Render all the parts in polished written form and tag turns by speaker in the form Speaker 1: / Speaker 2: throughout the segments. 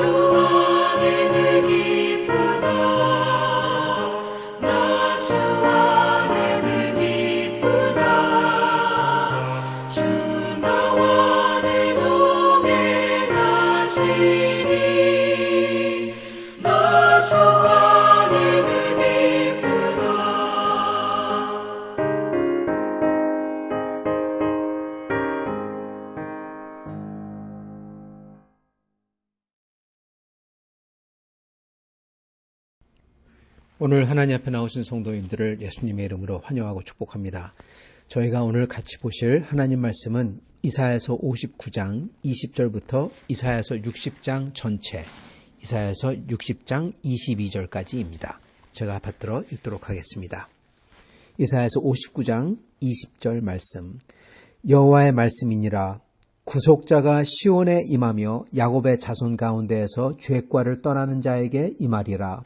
Speaker 1: 안에 늘 기쁘다. 나 주 안에 늘 기쁘다. 주 나와 늘 동행하시니 나 주 안에 늘 기쁘다.
Speaker 2: 오늘 하나님 앞에 나오신 성도님들을 예수님의 이름으로 환영하고 축복합니다. 저희가 오늘 같이 보실 하나님 말씀은 이사야서 59장 20절부터 이사야서 60장 전체, 이사야서 60장 22절까지입니다. 제가 받들어 읽도록 하겠습니다. 이사야서 59장 20절 말씀. 여호와의 말씀이니라. 구속자가 시온에 임하며 야곱의 자손 가운데에서 죄과를 떠나는 자에게 임하리라.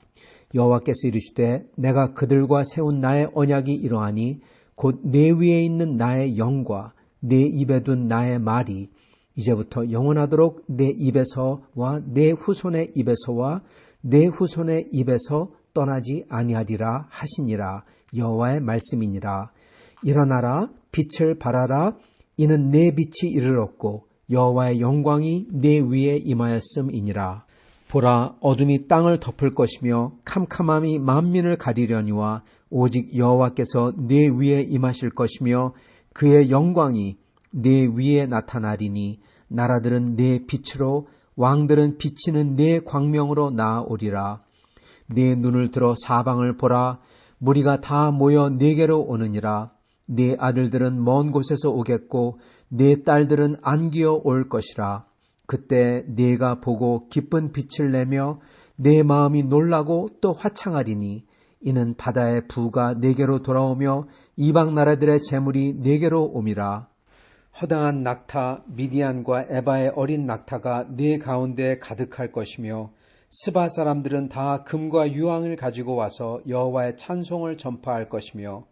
Speaker 2: 여호와께서 이르시되 내가 그들과 세운 나의 언약이 이러하니 곧 내 위에 있는 나의 영과 내 입에 둔 나의 말이 이제부터 영원하도록 내 입에서와 내 후손의 입에서와 내 후손의 입에서 떠나지 아니하리라 하시니라. 여호와의 말씀이니라. 일어나라 빛을 발하라. 이는 내 빛이 이르렀고 여호와의 영광이 내 위에 임하였음이니라. 보라, 어둠이 땅을 덮을 것이며 캄캄함이 만민을 가리려니와 오직 여호와께서 내 위에 임하실 것이며 그의 영광이 내 위에 나타나리니 나라들은 내 빛으로 왕들은 비치는 내 광명으로 나아오리라. 내 눈을 들어 사방을 보라. 무리가 다 모여 내게로 오느니라. 내 아들들은 먼 곳에서 오겠고 내 딸들은 안기어 올 것이라. 그때 내가 보고 기쁜 빛을 내며 내 마음이 놀라고 또 화창하리니 이는 바다의 부가 내게로 돌아오며 이방 나라들의 재물이 내게로 옴이라. 허당한 낙타 미디안과 에바의 어린 낙타가 네 가운데 가득할 것이며 스바 사람들은 다 금과 유황을 가지고 와서 여호와의 찬송을 전파할 것이며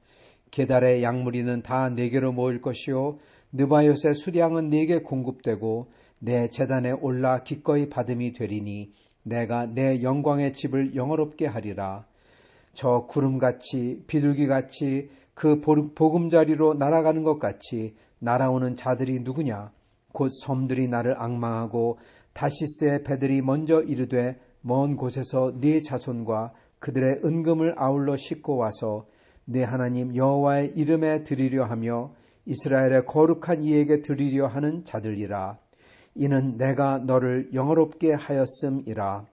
Speaker 2: 게달의 양무리는 다 네게로 모일 것이요 느바요의 수량은 네게 공급되고 내 제단에 올라 기꺼이 받음이 되리니 내가 내 영광의 집을 영화롭게 하리라. 저 구름같이 비둘기같이 그 보금자리로 날아가는 것 같이 날아오는 자들이 누구냐? 곧 섬들이 나를 앙망하고 다시스의 배들이 먼저 이르되 먼 곳에서 네 자손과 그들의 은금을 아울러 싣고 와서 내 하나님 여호와의 이름에 드리려 하며 이스라엘의 거룩한 이에게 드리려 하는 자들이라. 이는 내가 너를 영화롭게 하였음이라.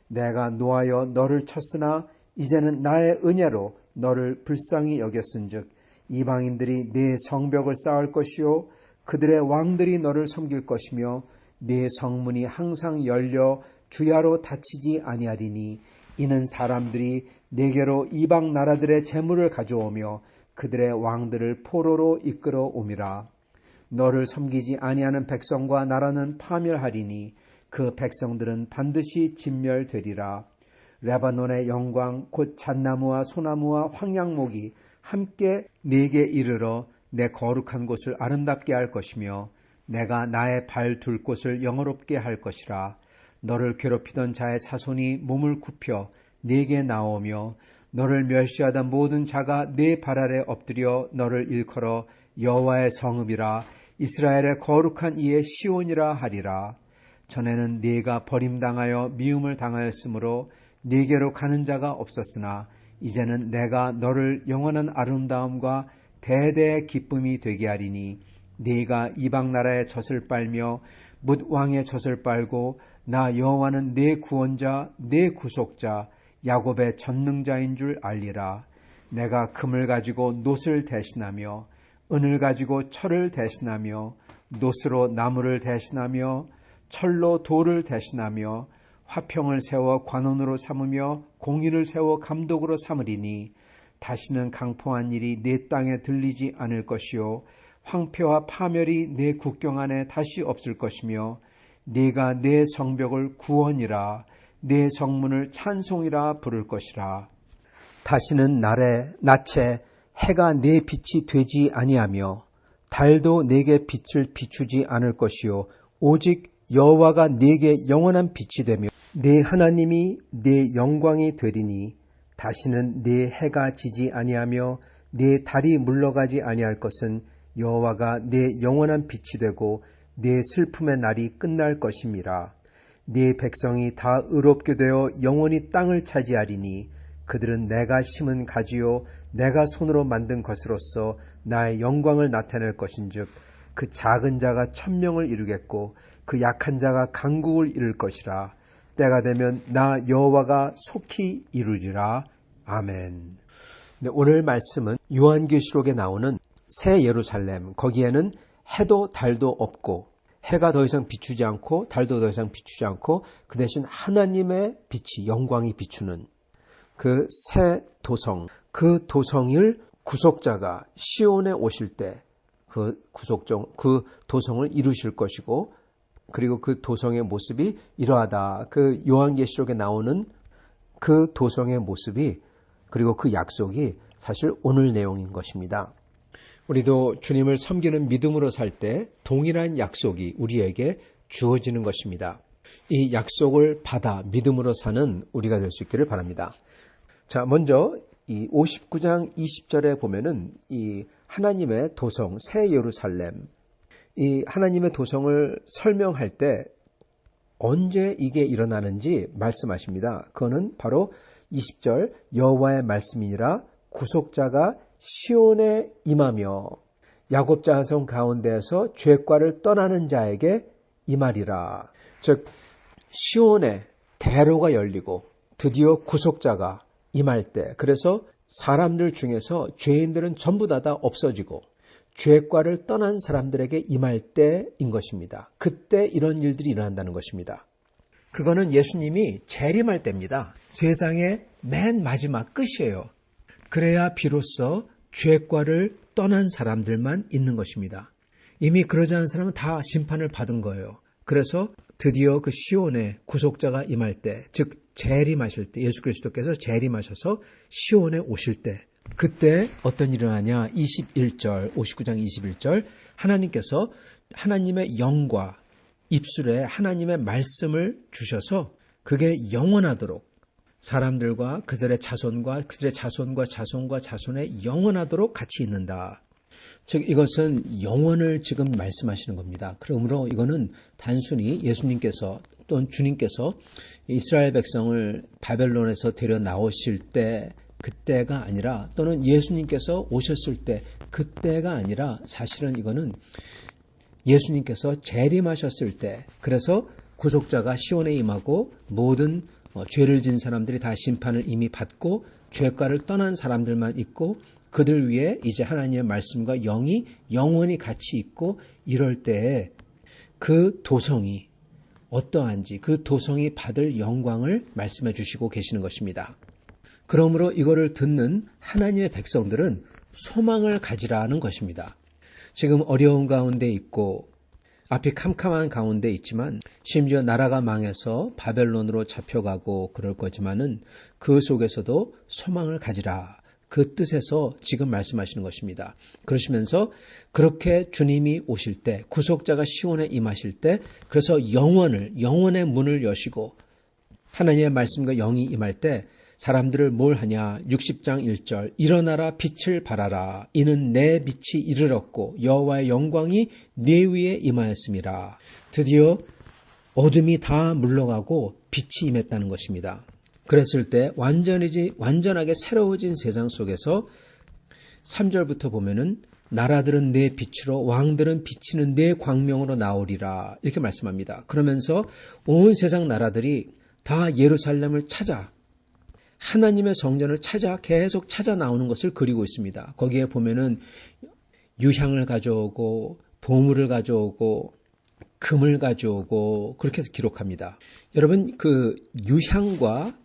Speaker 2: 내가 노하여 너를 쳤으나 이제는 나의 은혜로 너를 불쌍히 여겼은즉 이방인들이 네 성벽을 쌓을 것이요 그들의 왕들이 너를 섬길 것이며 네 성문이 항상 열려 주야로 닫히지 아니하리니 이는 사람들이 네게로 이방 나라들의 재물을 가져오며 그들의 왕들을 포로로 이끌어 옴이라. 너를 섬기지 아니하는 백성과 나라는 파멸하리니 그 백성들은 반드시 진멸되리라. 레바논의 영광 곧 잣나무와 소나무와 황양목이 함께 네게 이르러 내 거룩한 곳을 아름답게 할 것이며 내가 나의 발 둘 곳을 영화롭게 할 것이라. 너를 괴롭히던 자의 자손이 몸을 굽혀 네게 나오며 너를 멸시하던 모든 자가 네 발 아래 엎드려 너를 일컬어 여호와의 성읍이라 이스라엘의 거룩한 이의 시온이라 하리라. 전에는 네가 버림당하여 미움을 당하였으므로 네게로 가는 자가 없었으나 이제는 내가 너를 영원한 아름다움과 대대의 기쁨이 되게 하리니 네가 이방 나라의 젖을 빨며 뭇 왕의 젖을 빨고 나 여호와는 네 구원자 네 구속자 야곱의 전능자인 줄 알리라. 내가 금을 가지고 놋을 대신하며 은을 가지고 철을 대신하며 놋으로 나무를 대신하며 철로 돌을 대신하며 화평을 세워 관원으로 삼으며 공의를 세워 감독으로 삼으리니 다시는 강포한 일이 내 땅에 들리지 않을 것이요 황폐와 파멸이 내 국경 안에 다시 없을 것이며 네가 내 성벽을 구원이라 내 성문을 찬송이라 부를 것이라. 다시는 낮에 해가 내 빛이 되지 아니하며 달도 내게 빛을 비추지 않을 것이요 오직 여호와가 네게 영원한 빛이 되며 네 하나님이 네 영광이 되리니 다시는 네 해가 지지 아니하며 네 달이 물러가지 아니할 것은 여호와가 네 영원한 빛이 되고 네 슬픔의 날이 끝날 것임이라. 네 백성이 다 의롭게 되어 영원히 땅을 차지하리니 그들은 내가 심은 가지요 내가 손으로 만든 것으로서 나의 영광을 나타낼 것인즉 그 작은 자가 1000명을 이루겠고 그 약한 자가 강국을 이룰 것이라. 때가 되면 나 여호와가 속히 이루리라. 아멘. 네, 오늘 말씀은 요한계시록에 나오는 새 예루살렘, 거기에는 해도 달도 없고 해가 더 이상 비추지 않고 달도 더 이상 비추지 않고 그 대신 하나님의 빛이 영광이 비추는 그 새 도성, 그 도성을 구속자가 시온에 오실 때 그 도성을 이루실 것이고, 그리고 그 도성의 모습이 이러하다. 그 요한계시록에 나오는 그 도성의 모습이, 그리고 그 약속이 사실 오늘 내용인 것입니다. 우리도 주님을 섬기는 믿음으로 살 때 동일한 약속이 우리에게 주어지는 것입니다. 이 약속을 받아 믿음으로 사는 우리가 될 수 있기를 바랍니다. 자, 먼저 이 59장 20절에 보면은 이 하나님의 도성 새 예루살렘, 이 하나님의 도성을 설명할 때 언제 이게 일어나는지 말씀하십니다. 그거는 바로 20절 여호와의 말씀이니라 구속자가 시온에 임하며 야곱 자손 가운데에서 죄과를 떠나는 자에게 임하리라. 즉 시온에 대로가 열리고 드디어 구속자가 임할 때, 그래서 사람들 중에서 죄인들은 전부 다 없어지고 죄과를 떠난 사람들에게 임할 때인 것입니다. 그때 이런 일들이 일어난다는 것입니다. 그거는 예수님이 재림할 때입니다. 세상의 맨 마지막 끝이에요. 그래야 비로소 죄과를 떠난 사람들만 있는 것입니다. 이미 그러지 않은 사람은 다 심판을 받은 거예요. 그래서 드디어 그 시온에 구속자가 임할 때, 즉 재림하실 때, 예수 그리스도께서 재림하셔서 시온에 오실 때, 그때 어떤 일이 일어나냐. 21절, 59장 21절 하나님께서 하나님의 영과 입술에 하나님의 말씀을 주셔서 그게 영원하도록 사람들과 그들의 자손과 그들의 자손과 자손과 자손에 영원하도록 같이 있는다. 즉 이것은 영원을 지금 말씀하시는 겁니다. 그러므로 이거는 단순히 예수님께서 또는 주님께서 이스라엘 백성을 바벨론에서 데려 나오실 때 그때가 아니라, 또는 예수님께서 오셨을 때 그때가 아니라, 사실은 이거는 예수님께서 재림하셨을 때, 그래서 구속자가 시온에 임하고 모든 죄를 진 사람들이 다 심판을 이미 받고 죄과를 떠난 사람들만 있고 그들 위에 이제 하나님의 말씀과 영이 영원히 같이 있고, 이럴 때에 그 도성이 어떠한지 그 도성이 받을 영광을 말씀해 주시고 계시는 것입니다. 그러므로 이거를 듣는 하나님의 백성들은 소망을 가지라는 것입니다. 지금 어려운 가운데 있고 앞이 캄캄한 가운데 있지만, 심지어 나라가 망해서 바벨론으로 잡혀가고 그럴 거지만은 그 속에서도 소망을 가지라. 그 뜻에서 지금 말씀하시는 것입니다. 그러시면서 그렇게 주님이 오실 때, 구속자가 시온에 임하실 때, 그래서 영원의 문을 여시고 하나님의 말씀과 영이 임할 때 사람들을 뭘 하냐. 60장 1절 일어나라 빛을 발하라. 이는 내 빛이 이르렀고 여호와의 영광이 네 위에 임하였음이라. 드디어 어둠이 다 물러가고 빛이 임했다는 것입니다. 그랬을 때 완전하게 새로워진 세상 속에서 3절부터 보면은 나라들은 내 빛으로 왕들은 비치는 내 광명으로 나오리라. 이렇게 말씀합니다. 그러면서 온 세상 나라들이 다 예루살렘을 찾아 하나님의 성전을 계속 찾아 나오는 것을 그리고 있습니다. 거기에 보면은 유향을 가져오고 보물을 가져오고 금을 가져오고 그렇게 해서 기록합니다. 여러분, 그 유향과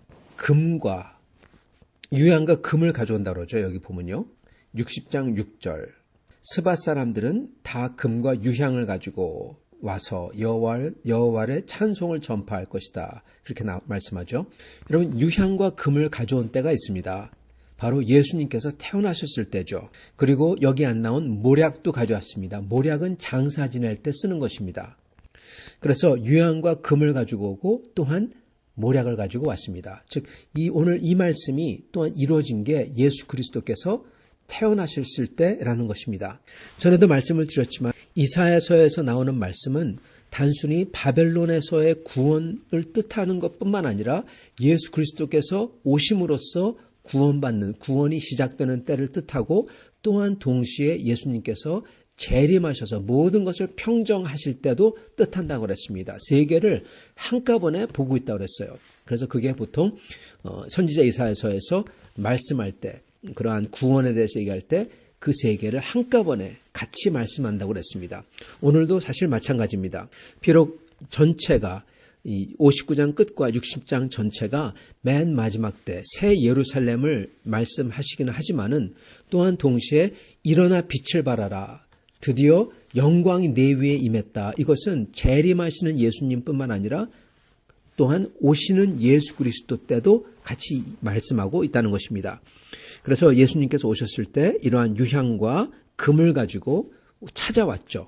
Speaker 2: 금을 가져온다고 그러죠. 여기 보면요. 60장 6절 스밧 사람들은 다 금과 유향을 가지고 와서 여호와의 찬송을 전파할 것이다. 그렇게 말씀하죠. 여러분, 유향과 금을 가져온 때가 있습니다. 바로 예수님께서 태어나셨을 때죠. 그리고 여기 안 나온 모략도 가져왔습니다. 모략은 장사 지낼 때 쓰는 것입니다. 그래서 유향과 금을 가지고 오고 또한 모략을 가지고 왔습니다. 즉, 오늘 이 말씀이 또한 이루어진 게 예수 그리스도께서 태어나셨을 때라는 것입니다. 전에도 말씀을 드렸지만 이사야서에서 나오는 말씀은 단순히 바벨론에서의 구원을 뜻하는 것뿐만 아니라 예수 그리스도께서 오심으로써 구원이 시작되는 때를 뜻하고, 또한 동시에 예수님께서 재림하셔서 모든 것을 평정하실 때도 뜻한다고 그랬습니다. 세 개를 한꺼번에 보고 있다고 그랬어요. 그래서 그게 보통 선지자 이사야서에서 말씀할 때, 그러한 구원에 대해서 얘기할 때 그 세 개를 한꺼번에 같이 말씀한다고 그랬습니다. 오늘도 사실 마찬가지입니다. 비록 전체가 이 59장 끝과 60장 전체가 맨 마지막 때 새 예루살렘을 말씀하시기는 하지만은, 또한 동시에 일어나 빛을 발하라, 드디어 영광이 내 위에 임했다, 이것은 재림하시는 예수님뿐만 아니라 또한 오시는 예수 그리스도 때도 같이 말씀하고 있다는 것입니다. 그래서 예수님께서 오셨을 때 이러한 유향과 금을 가지고 찾아왔죠.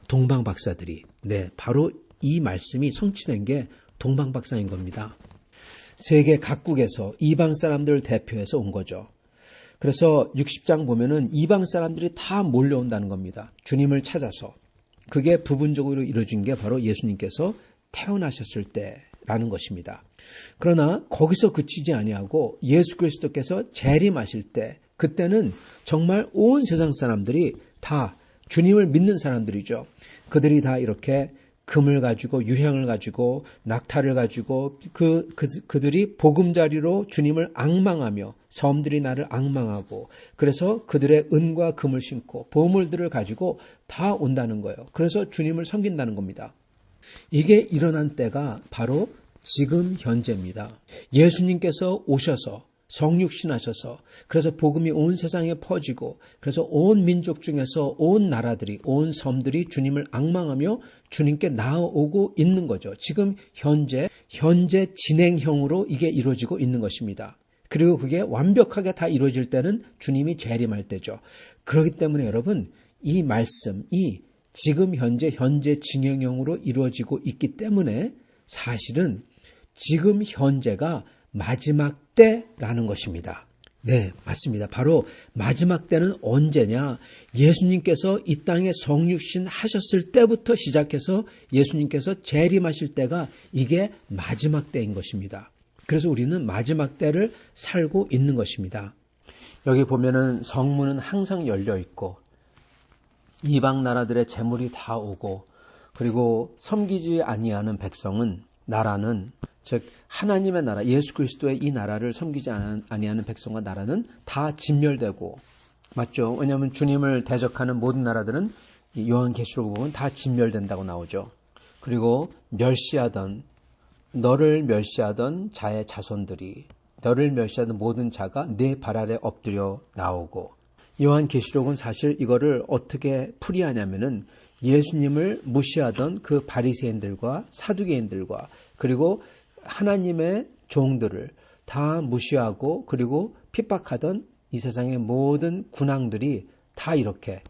Speaker 2: 동방박사들이. 네, 바로 이 말씀이 성취된 게 동방박사인 겁니다. 세계 각국에서 이방 사람들을 대표해서 온 거죠. 그래서 60장 보면은 이방 사람들이 다 몰려온다는 겁니다. 주님을 찾아서. 그게 부분적으로 이루어진 게 바로 예수님께서 태어나셨을 때라는 것입니다. 그러나 거기서 그치지 아니하고 예수 그리스도께서 재림하실 때, 그때는 정말 온 세상 사람들이 다 주님을 믿는 사람들이죠. 그들이 다 이렇게 금을 가지고, 유향을 가지고, 낙타를 가지고 그들이 보금자리로 주님을 앙망하며, 섬들이 나를 앙망하고, 그래서 그들의 은과 금을 신고 보물들을 가지고 다 온다는 거예요. 그래서 주님을 섬긴다는 겁니다. 이게 일어난 때가 바로 지금 현재입니다. 예수님께서 오셔서 성육신하셔서, 그래서 복음이 온 세상에 퍼지고, 그래서 온 민족 중에서 온 나라들이, 온 섬들이 주님을 앙망하며 주님께 나아오고 있는 거죠. 지금 현재 진행형으로 이게 이루어지고 있는 것입니다. 그리고 그게 완벽하게 다 이루어질 때는 주님이 재림할 때죠. 그렇기 때문에 여러분, 이 말씀이 지금 현재 진행형으로 이루어지고 있기 때문에 사실은 지금 현재가 마지막 때라는 것입니다. 네, 맞습니다. 바로 마지막 때는 언제냐? 예수님께서 이 땅에 성육신 하셨을 때부터 시작해서 예수님께서 재림하실 때가 이게 마지막 때인 것입니다. 그래서 우리는 마지막 때를 살고 있는 것입니다. 여기 보면은 성문은 항상 열려 있고, 이방 나라들의 재물이 다 오고, 그리고 섬기지 아니하는 백성은, 나라는, 즉 하나님의 나라, 예수 그리스도의 이 나라를 섬기지 아니하는 백성과 나라는 다 진멸되고, 맞죠? 왜냐하면 주님을 대적하는 모든 나라들은 요한계시록 보면 다 진멸된다고 나오죠. 그리고 너를 멸시하던 자의 자손들이, 너를 멸시하던 모든 자가 내 발 아래 엎드려 나오고, 요한계시록은 사실 이거를 어떻게 풀이하냐면은 예수님을 무시하던 그 바리새인들과 사두개인들과, 그리고 하나님의 종들을 다 무시하고 그리고 핍박하던 이 세상의 모든 군왕들이 다 이렇게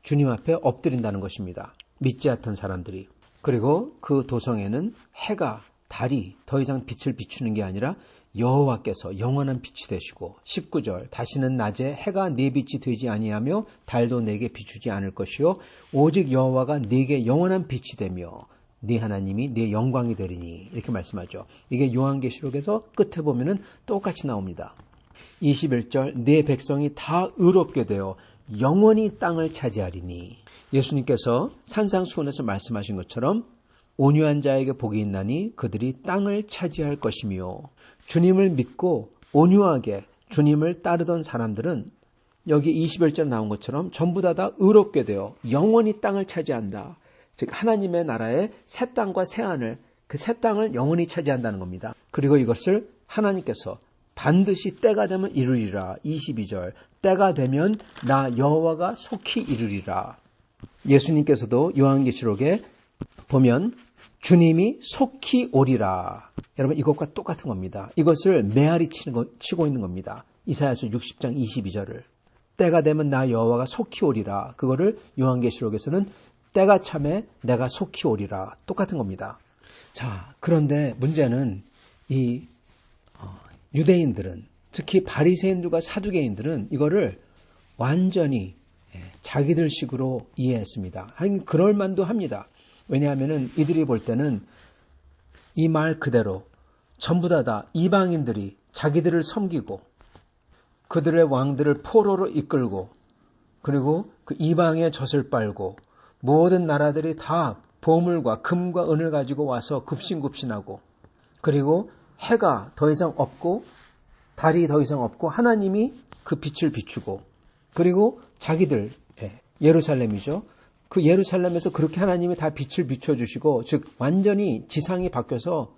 Speaker 2: 주님 앞에 엎드린다는 것입니다. 믿지 않던 사람들이. 그리고 그 도성에는 해가, 달이 더 이상 빛을 비추는 게 아니라 여호와께서 영원한 빛이 되시고, 19절, 다시는 낮에 해가 네 빛이 되지 아니하며 달도 내게 비추지 않을 것이요 오직 여호와가 네게 영원한 빛이 되며 네 하나님이 네 영광이 되리니, 이렇게 말씀하죠. 이게 요한계시록에서 끝에 보면은 똑같이 나옵니다. 21절, 네 백성이 다 의롭게 되어 영원히 땅을 차지하리니, 예수님께서 산상수훈에서 말씀하신 것처럼 온유한 자에게 복이 있나니 그들이 땅을 차지할 것이며, 주님을 믿고 온유하게 주님을 따르던 사람들은 여기 21절 나온 것처럼 전부 다 의롭게 되어 영원히 땅을 차지한다. 즉 하나님의 나라의 새 땅과 새 하늘, 그 새 땅을 영원히 차지한다는 겁니다. 그리고 이것을 하나님께서 반드시 때가 되면 이루리라. 22절, 때가 되면 나 여호와가 속히 이루리라. 예수님께서도 요한계시록에 보면 주님이 속히 오리라. 여러분, 이것과 똑같은 겁니다. 이것을 메아리 치고 있는 겁니다. 이사야서 60장 22절을. 때가 되면 나 여호와가 속히 오리라. 그거를 요한계시록에서는 때가 참에 내가 속히 오리라. 똑같은 겁니다. 자, 그런데 문제는 이 유대인들은, 특히 바리새인들과 사두개인들은 이거를 완전히 자기들 식으로 이해했습니다. 하긴 그럴 만도 합니다. 왜냐하면은 이들이 볼 때는 이 말 그대로 전부 다 이방인들이 자기들을 섬기고 그들의 왕들을 포로로 이끌고 그리고 그 이방의 젖을 빨고 모든 나라들이 다 보물과 금과 은을 가지고 와서 굽신굽신하고 그리고 해가 더 이상 없고 달이 더 이상 없고 하나님이 그 빛을 비추고 그리고 자기들 예루살렘이죠. 그 예루살렘에서 그렇게 하나님이 다 빛을 비춰주시고 즉 완전히 지상이 바뀌어서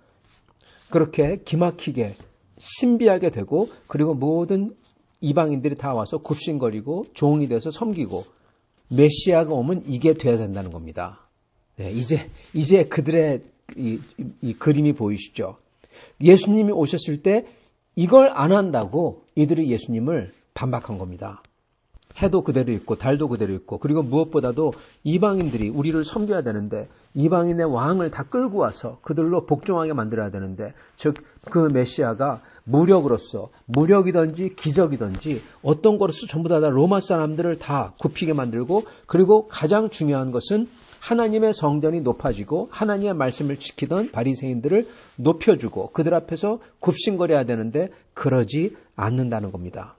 Speaker 2: 그렇게 기막히게 신비하게 되고 그리고 모든 이방인들이 다 와서 굽신거리고 종이 돼서 섬기고 메시아가 오면 이게 돼야 된다는 겁니다. 네, 이제 그들의 이 그림이 보이시죠? 예수님이 오셨을 때 이걸 안 한다고 이들이 예수님을 반박한 겁니다. 해도 그대로 있고 달도 그대로 있고 그리고 무엇보다도 이방인들이 우리를 섬겨야 되는데 이방인의 왕을 다 끌고 와서 그들로 복종하게 만들어야 되는데 즉 그 메시아가 무력으로서 무력이든지 기적이든지 어떤 거로서 전부 다 로마 사람들을 다 굽히게 만들고 그리고 가장 중요한 것은 하나님의 성전이 높아지고 하나님의 말씀을 지키던 바리새인들을 높여주고 그들 앞에서 굽신거려야 되는데 그러지 않는다는 겁니다.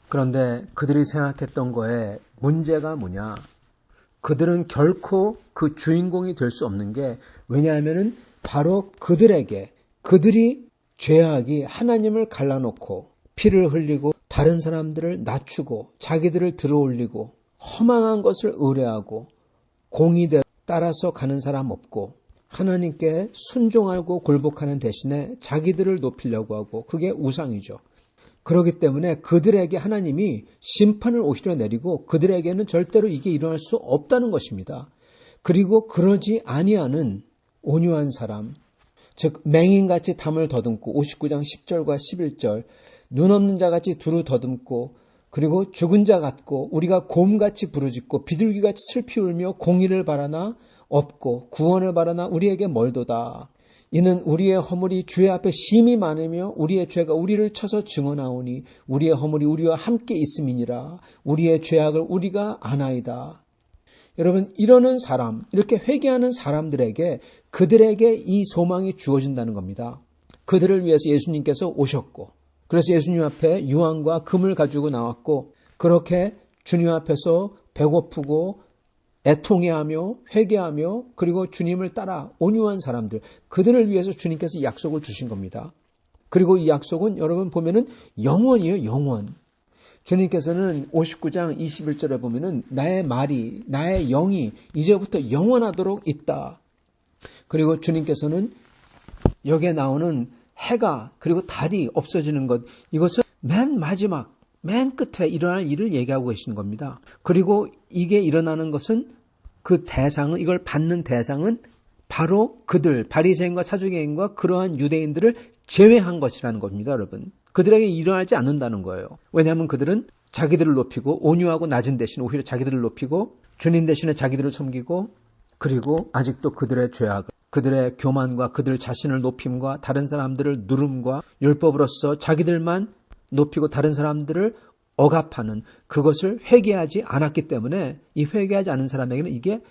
Speaker 2: 그런데 그들이 생각했던 거에 문제가 뭐냐? 그들은 결코 그 주인공이 될 수 없는 게 왜냐하면은 바로 그들이 죄악이 하나님을 갈라놓고 피를 흘리고 다른 사람들을 낮추고 자기들을 들어올리고 허망한 것을 의뢰하고 공의대로 따라서 가는 사람 없고 하나님께 순종하고 굴복하는 대신에 자기들을 높이려고 하고 그게 우상이죠. 그렇기 때문에 그들에게 하나님이 심판을 오히려 내리고 그들에게는 절대로 이게 일어날 수 없다는 것입니다. 그리고 그러지 아니하는 온유한 사람, 즉 맹인같이 담을 더듬고 59장 10절과 11절 눈 없는 자같이 두루 더듬고 그리고 죽은 자 같고 우리가 곰같이 부르짖고 비둘기같이 슬피 울며 공의를 바라나 없고 구원을 바라나 우리에게 멀도다. 이는 우리의 허물이 주의 앞에 심히 많으며 우리의 죄가 우리를 쳐서 증언하오니 우리의 허물이 우리와 함께 있음이니라. 우리의 죄악을 우리가 아나이다. 여러분 이러는 사람, 이렇게 회개하는 사람들에게 그들에게 이 소망이 주어진다는 겁니다. 그들을 위해서 예수님께서 오셨고 그래서 예수님 앞에 유황과 금을 가지고 나왔고 그렇게 주님 앞에서 배고프고 애통해하며 회개하며 그리고 주님을 따라 온유한 사람들 그들을 위해서 주님께서 약속을 주신 겁니다. 그리고 이 약속은 여러분 보면은 영원이에요. 영원. 주님께서는 59장 21절에 보면은 나의 말이 나의 영이 이제부터 영원하도록 있다. 그리고 주님께서는 여기에 나오는 해가 그리고 달이 없어지는 것 이것은 맨 마지막 맨 끝에 일어날 일을 얘기하고 계시는 겁니다. 그리고 이게 일어나는 것은 그 대상은 이걸 받는 대상은 바로 그들 바리새인과 사두개인과 그러한 유대인들을 제외한 것이라는 겁니다. 여러분. 그들에게 일어나지 않는다는 거예요. 왜냐하면 그들은 자기들을 높이고 온유하고 낮은 대신 오히려 자기들을 높이고 주님 대신에 자기들을 섬기고 그리고 아직도 그들의 죄악을 그들의 교만과 그들 자신을 높임과 다른 사람들을 누름과 율법으로서 자기들만 높이고 다른 사람들을 억압하는 그것을 회개하지 않았기 때문에 이 회개하지 않은 사람에게는 이게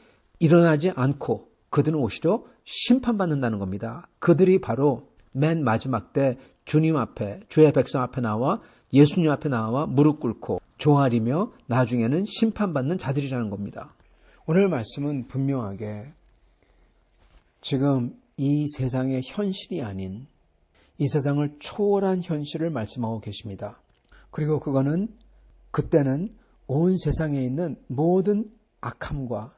Speaker 2: 일어나지 않고 그들은 오히려 심판받는다는 겁니다. 그들이 바로 맨 마지막 때 주님 앞에 주의 백성 앞에 나와 예수님 앞에 나와 무릎 꿇고 조아리며 나중에는 심판받는 자들이라는 겁니다. 오늘 말씀은 분명하게 지금 이 세상의 현실이 아닌 이 세상을 초월한 현실을 말씀하고 계십니다. 그리고 그때는 온 세상에 있는 모든 악함과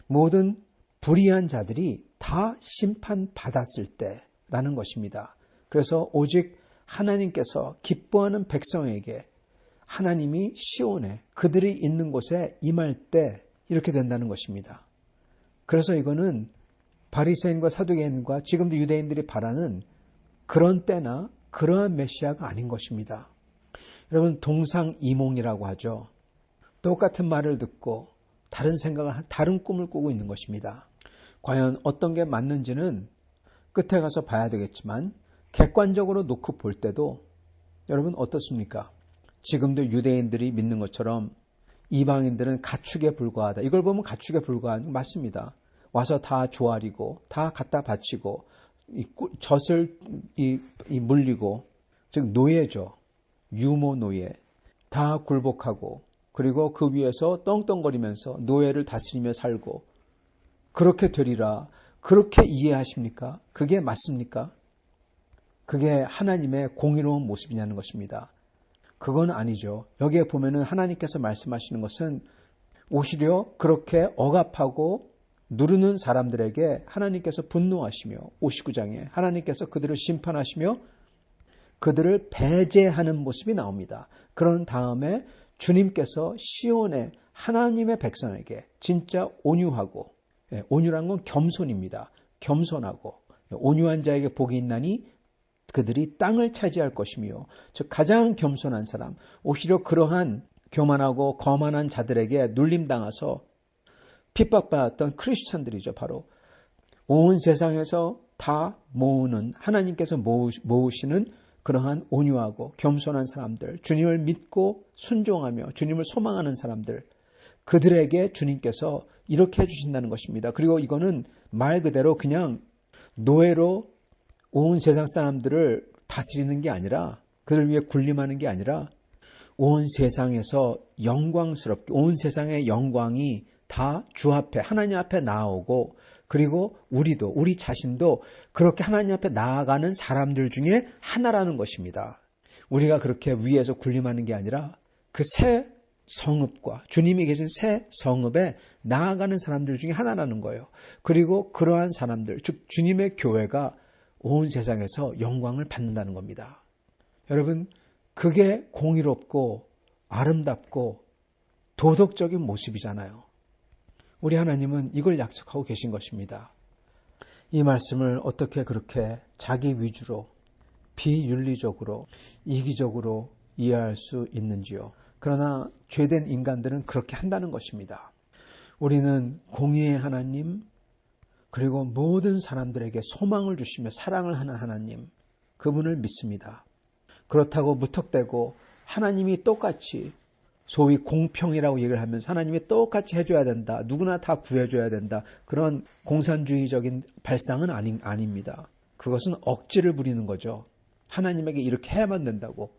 Speaker 2: 모든 불의한 자들이 다 심판받았을 때라는 것입니다. 그래서 오직 하나님께서 기뻐하는 백성에게 하나님이 시온에 그들이 있는 곳에 임할 때 이렇게 된다는 것입니다. 그래서 이거는 바리새인과 사두개인과 지금도 유대인들이 바라는 그런 때나 그러한 메시아가 아닌 것입니다. 여러분 동상이몽이라고 하죠. 똑같은 말을 듣고 다른 생각을 다른 꿈을 꾸고 있는 것입니다. 과연 어떤 게 맞는지는 끝에 가서 봐야 되겠지만 객관적으로 놓고 볼 때도 여러분 어떻습니까? 지금도 유대인들이 믿는 것처럼 이방인들은 가축에 불과하다. 이걸 보면 가축에 불과한 거 맞습니다. 와서 다 조아리고 다 갖다 바치고 젖을 물리고, 즉 노예죠. 유모 노예. 다 굴복하고 그리고 그 위에서 떵떵거리면서 노예를 다스리며 살고 그렇게 되리라. 그렇게 이해하십니까? 그게 맞습니까? 그게 하나님의 공의로운 모습이냐는 것입니다. 그건 아니죠. 여기에 보면은 하나님께서 말씀하시는 것은 오히려 그렇게 억압하고 누르는 사람들에게 하나님께서 분노하시며 59장에 하나님께서 그들을 심판하시며 그들을 배제하는 모습이 나옵니다. 그런 다음에 주님께서 시온의 하나님의 백성에게 진짜 온유하고, 온유란 건 겸손입니다. 겸손하고 온유한 자에게 복이 있나니 그들이 땅을 차지할 것이며, 즉 가장 겸손한 사람, 오히려 그러한 교만하고 거만한 자들에게 눌림당해서 핍박받았던 크리스찬들이죠. 바로 온 세상에서 다 모으는, 하나님께서 모으시는 그러한 온유하고 겸손한 사람들, 주님을 믿고 순종하며 주님을 소망하는 사람들, 그들에게 주님께서 이렇게 해주신다는 것입니다. 그리고 이거는 말 그대로 그냥 노예로 온 세상 사람들을 다스리는 게 아니라, 그들 위해 군림하는 게 아니라 온 세상에서 영광스럽게, 온 세상의 영광이 다 주 앞에, 하나님 앞에 나오고, 그리고 우리도, 우리 자신도 그렇게 하나님 앞에 나아가는 사람들 중에 하나라는 것입니다. 우리가 그렇게 위에서 군림하는 게 아니라 그 새 성읍과 주님이 계신 새 성읍에 나아가는 사람들 중에 하나라는 거예요. 그리고 그러한 사람들, 즉 주님의 교회가 온 세상에서 영광을 받는다는 겁니다. 여러분, 그게 공의롭고 아름답고 도덕적인 모습이잖아요. 우리 하나님은 이걸 약속하고 계신 것입니다. 이 말씀을 어떻게 그렇게 자기 위주로, 비윤리적으로, 이기적으로 이해할 수 있는지요. 그러나 죄된 인간들은 그렇게 한다는 것입니다. 우리는 공의의 하나님, 그리고 모든 사람들에게 소망을 주시며 사랑을 하는 하나님, 그분을 믿습니다. 그렇다고 무턱대고 하나님이 똑같이, 소위 공평이라고 얘기를 하면서 하나님이 똑같이 해줘야 된다, 누구나 다 구해줘야 된다, 그런 공산주의적인 발상은 아닙니다. 그것은 억지를 부리는 거죠. 하나님에게 이렇게 해야만 된다고,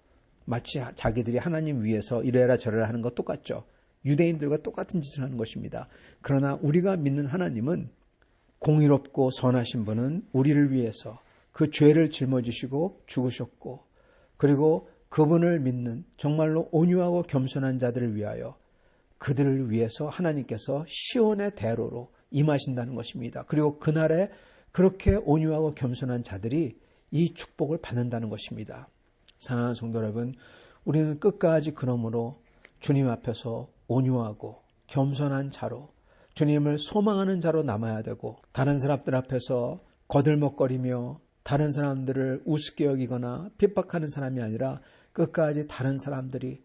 Speaker 2: 마치 자기들이 하나님 위해서 이래라 저래라 하는 것 똑같죠. 유대인들과 똑같은 짓을 하는 것입니다. 그러나 우리가 믿는 하나님은 공의롭고 선하신 분은 우리를 위해서 그 죄를 짊어지시고 죽으셨고, 그리고 그분을 믿는 정말로 온유하고 겸손한 자들을 위하여, 그들을 위해서 하나님께서 시온의 대로로 임하신다는 것입니다. 그리고 그날에 그렇게 온유하고 겸손한 자들이 이 축복을 받는다는 것입니다. 사랑하는 성도 여러분, 우리는 끝까지 그러므로 주님 앞에서 온유하고 겸손한 자로, 주님을 소망하는 자로 남아야 되고, 다른 사람들 앞에서 거들먹거리며 다른 사람들을 우습게 여기거나 핍박하는 사람이 아니라 끝까지 다른 사람들이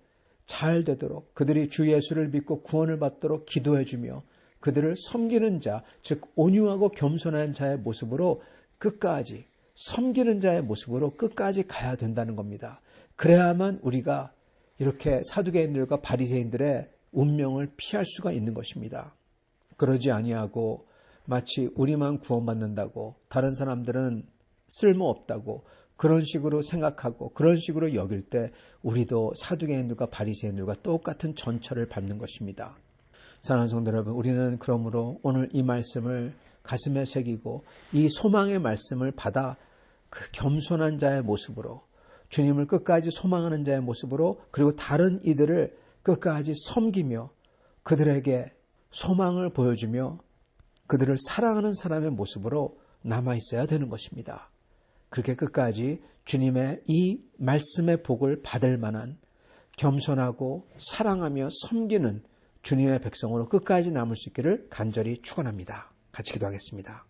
Speaker 2: 잘 되도록, 그들이 주 예수를 믿고 구원을 받도록 기도해 주며 그들을 섬기는 자, 즉 온유하고 겸손한 자의 모습으로 끝까지, 섬기는 자의 모습으로 끝까지 가야 된다는 겁니다. 그래야만 우리가 이렇게 사두개인들과 바리새인들의 운명을 피할 수가 있는 것입니다. 그러지 아니하고 마치 우리만 구원받는다고, 다른 사람들은 쓸모없다고 그런 식으로 생각하고 그런 식으로 여길 때 우리도 사두개인들과 바리새인들과 똑같은 전철을 밟는 것입니다. 사랑하는 성도 여러분, 우리는 그러므로 오늘 이 말씀을 가슴에 새기고 이 소망의 말씀을 받아 그 겸손한 자의 모습으로, 주님을 끝까지 소망하는 자의 모습으로, 그리고 다른 이들을 끝까지 섬기며 그들에게 소망을 보여주며 그들을 사랑하는 사람의 모습으로 남아있어야 되는 것입니다. 그렇게 끝까지 주님의 이 말씀의 복을 받을 만한 겸손하고 사랑하며 섬기는 주님의 백성으로 끝까지 남을 수 있기를 간절히 축원합니다. 같이 기도하겠습니다.